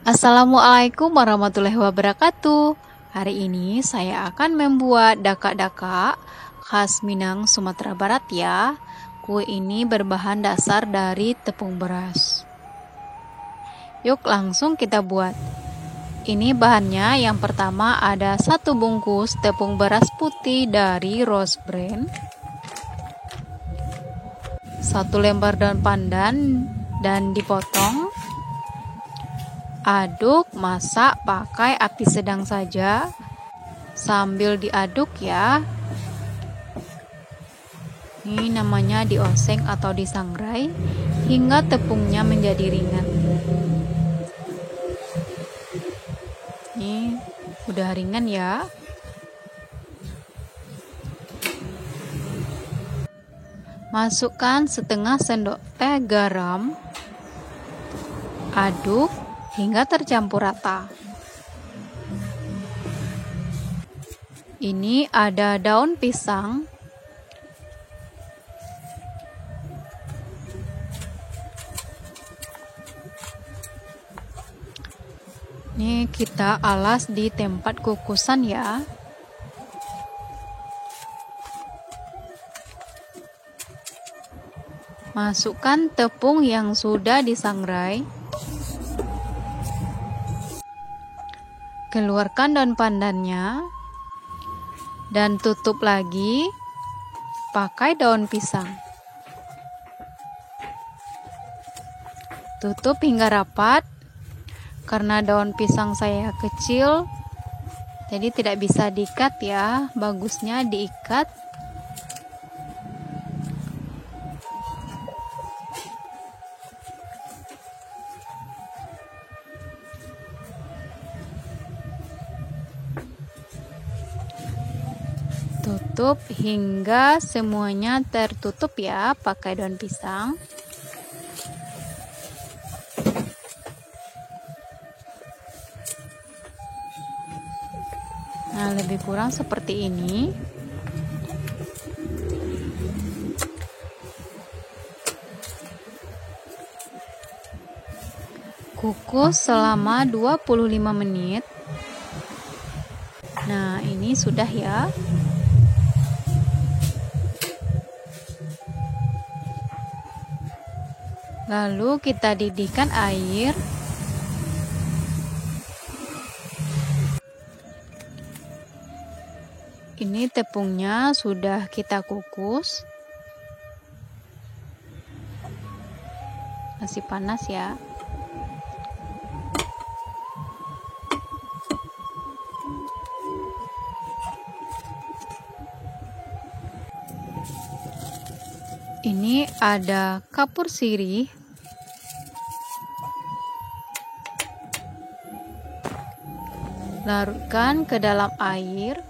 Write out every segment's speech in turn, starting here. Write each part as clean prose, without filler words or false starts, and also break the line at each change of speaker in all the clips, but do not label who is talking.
Assalamualaikum warahmatullahi wabarakatuh. Hari ini saya akan membuat dakak-dakak khas Minang, Sumatera Barat ya. Kue ini berbahan dasar dari tepung beras. Yuk langsung kita buat. Ini bahannya, yang pertama ada 1 bungkus tepung beras putih dari Rose Brand, 1 lembar daun pandan dan dipotong. Aduk, masak pakai api sedang saja sambil diaduk ya. Ini namanya dioseng atau disangrai hingga tepungnya menjadi ringan. Ini udah ringan ya. Masukkan setengah sendok teh garam. Aduk hingga tercampur rata. Ini ada daun pisang, ini kita alas di tempat kukusan ya. Masukkan tepung yang sudah disangrai. Keluarkan daun pandannya dan tutup lagi pakai daun pisang. Tutup hingga rapat. Karena daun pisang saya kecil, jadi tidak bisa diikat ya. Bagusnya diikat. Tutup hingga semuanya tertutup ya pakai daun pisang. Nah, lebih kurang seperti ini. Kukus selama 25 menit. Nah, ini sudah ya. Lalu kita didihkan air. Ini tepungnya sudah kita kukus. Masih panas ya. Ini ada kapur sirih. Larutkan ke dalam air.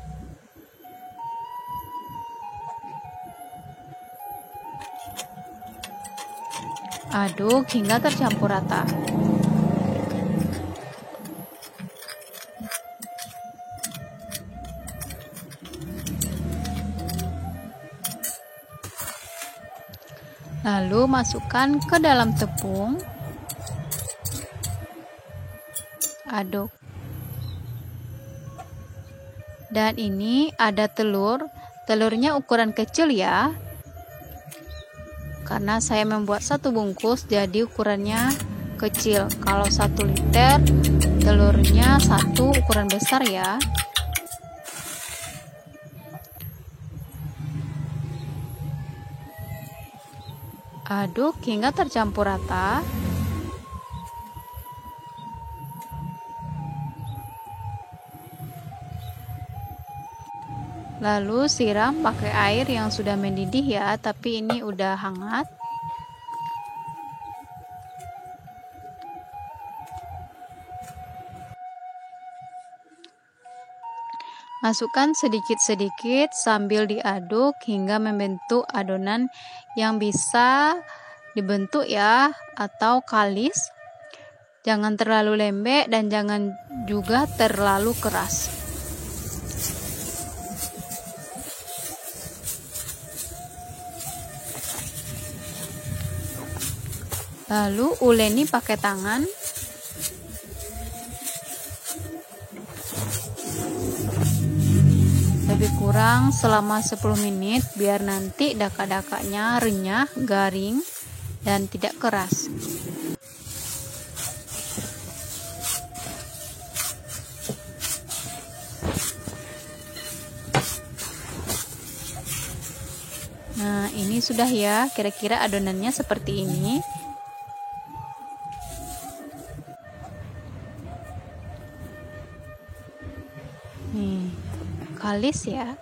Aduk hingga tercampur rata. Lalu masukkan ke dalam tepung. Aduk. Dan ini ada telur. Telurnya ukuran kecil ya. Karena saya membuat 1 bungkus, jadi ukurannya kecil. Kalau 1 liter, telurnya 1 ukuran besar ya. Aduk hingga tercampur rata. Lalu siram pakai air yang sudah mendidih ya, tapi ini udah hangat. Masukkan sedikit-sedikit sambil diaduk hingga membentuk adonan yang bisa dibentuk ya, atau kalis. Jangan terlalu lembek dan jangan juga terlalu keras. Lalu uleni pakai tangan. lebih kurang selama 10 menit biar nanti daka-dakanya renyah, garing, dan tidak keras. Nah, ini sudah ya, kira-kira adonannya seperti ini. Nih, kalis ya.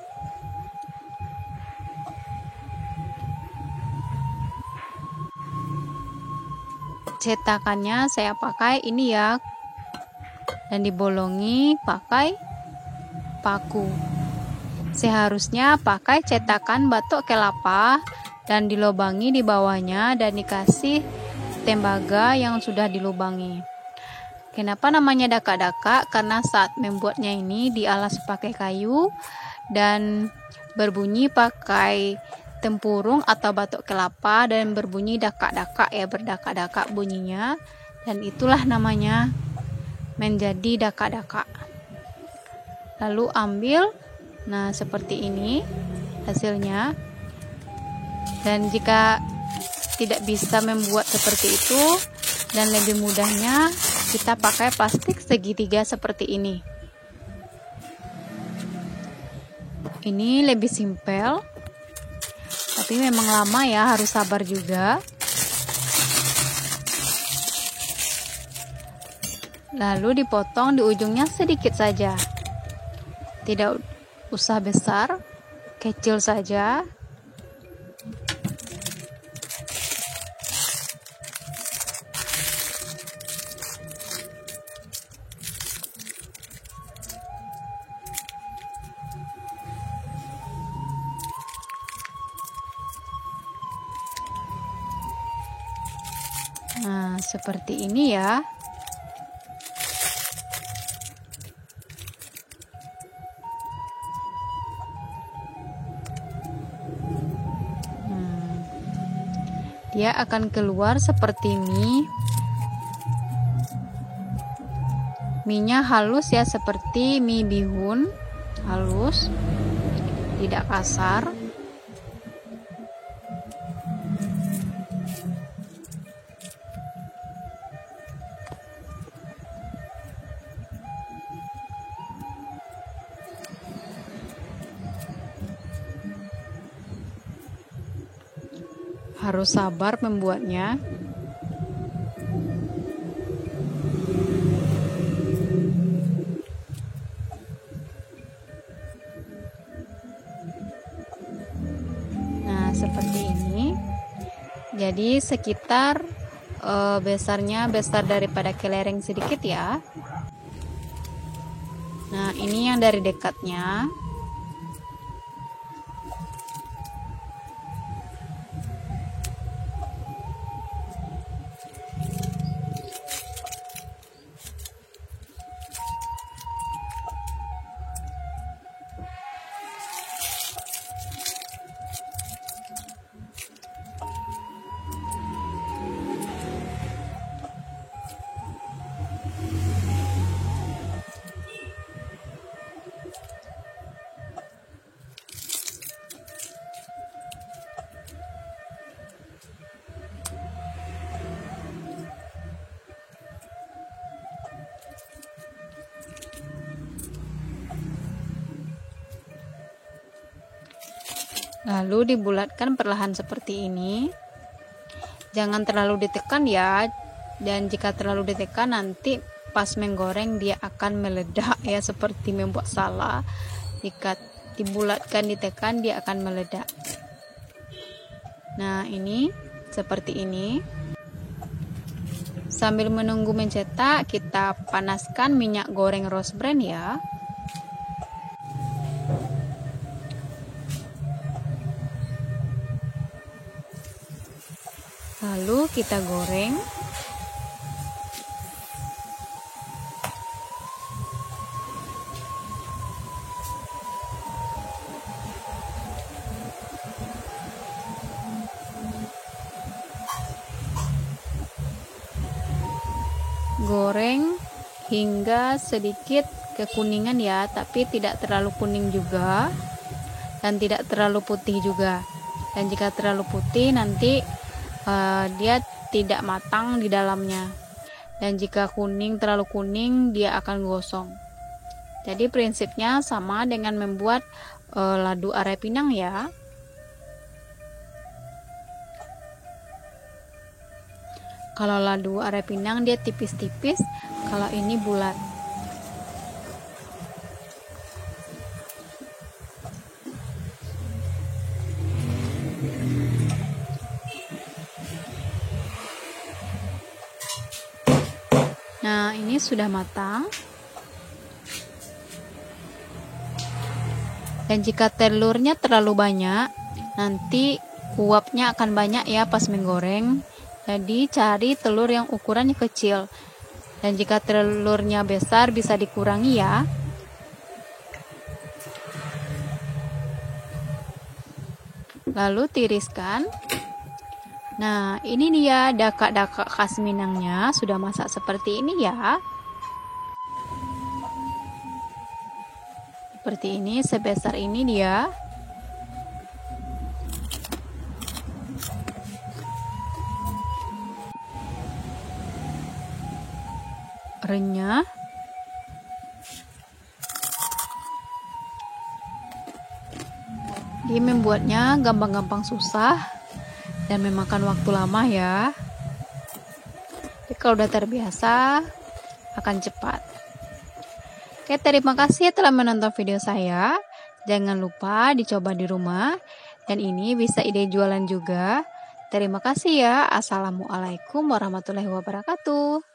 Cetakannya saya pakai ini ya, dan dibolongi pakai paku. Seharusnya pakai cetakan batok kelapa dan dilubangi di bawahnya dan dikasih tembaga yang sudah dilubangi. Kenapa namanya daka-daka? Karena saat membuatnya ini dialas pakai kayu dan berbunyi pakai tempurung atau batok kelapa dan berbunyi daka-daka ya, berdaka-daka bunyinya, dan itulah namanya menjadi daka-daka. Lalu ambil, nah seperti ini hasilnya. Dan jika tidak bisa membuat seperti itu dan lebih mudahnya, kita pakai plastik segitiga seperti ini. Ini lebih simpel, tapi memang lama ya, harus sabar juga. Lalu dipotong di ujungnya sedikit saja, tidak usah besar, kecil saja. Nah, seperti ini ya. Dia akan keluar seperti mie. Mie-nya halus ya, seperti mie bihun, halus, tidak kasar. Harus sabar membuatnya. Nah, seperti ini. Jadi sekitar besarnya besar daripada kelereng sedikit ya. Nah, ini yang dari dekatnya. Lalu dibulatkan perlahan seperti ini. Jangan terlalu ditekan ya. Dan jika terlalu ditekan nanti pas menggoreng dia akan meledak ya, seperti membuat salah. Jika dibulatkan ditekan dia akan meledak. Nah, ini seperti ini. Sambil menunggu mencetak, kita panaskan minyak goreng rose brand ya. Lalu kita goreng. Goreng hingga sedikit kekuningan ya, tapi tidak terlalu kuning juga. dan tidak terlalu putih juga. Dan jika terlalu putih nanti dia tidak matang di dalamnya. Dan jika kuning, terlalu kuning, dia akan gosong. Jadi prinsipnya sama dengan membuat ladu are pinang ya. Kalau ladu are pinang dia tipis-tipis, kalau ini bulat. Nah, ini sudah matang. Dan jika telurnya terlalu banyak, nanti uapnya akan banyak ya pas menggoreng. Jadi cari telur yang ukurannya kecil. Dan jika telurnya besar bisa dikurangi ya. Lalu tiriskan. Nah, ini dia dakak-dakak khas Minangnya sudah masak seperti ini ya. Seperti ini, sebesar ini dia. Renyah. Dia membuatnya gampang-gampang susah dan memakan waktu lama ya. Tapi kalau udah terbiasa akan cepat. Oke, terima kasih telah menonton video saya. Jangan lupa dicoba di rumah. Dan ini bisa ide jualan juga. Terima kasih ya. Assalamualaikum warahmatullahi wabarakatuh.